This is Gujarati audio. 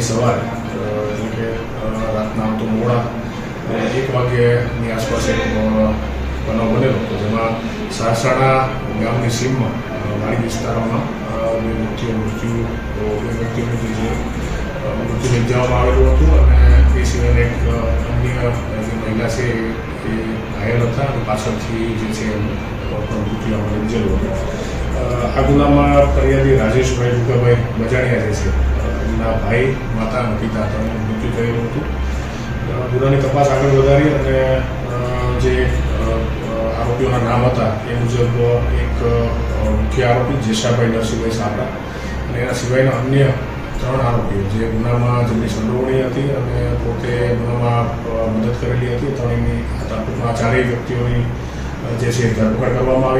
સવારે એટલે કે રાતના તો મોડા 1 વાગ્યાની આસપાસ એક બનાવ બનેલો હતો, જેમાં સારસાણા ગામની સીમમાં વાડી વિસ્તારોમાં બે વ્યક્તિઓનું નિપજાવવામાં આવેલું હતું અને એ સિવાય એક અન્ય જે મહિલા છે એ ઘાયલ હતા અને પાછળથી જે છે મૃત્યુમાં નિપજેલું હતું. આ ગુનામાં ફરિયાદી રાજેશભાઈ ભૂકાભાઈ બજાણિયા જે છે એમના ભાઈ, માતા અને પિતા ત્રણનું મૃત્યુ થયેલું હતું. ગુનાની તપાસ આગળ વધારી અને જે આરોપીઓના નામ હતા એ મુજબ એક મુખ્ય આરોપી જેશાભાઈ નરસિંહભાઈ સાપરા અને એના સિવાયના અન્ય 3 આરોપીઓ જે ગુનામાં જેમની સંડોવણી હતી અને પોતે ગુનામાં મદદ કરેલી હતી, ત્રણેયની ટૂંકમાં 4 વ્યક્તિઓની જે છે ધરપકડ કરવામાં આવી.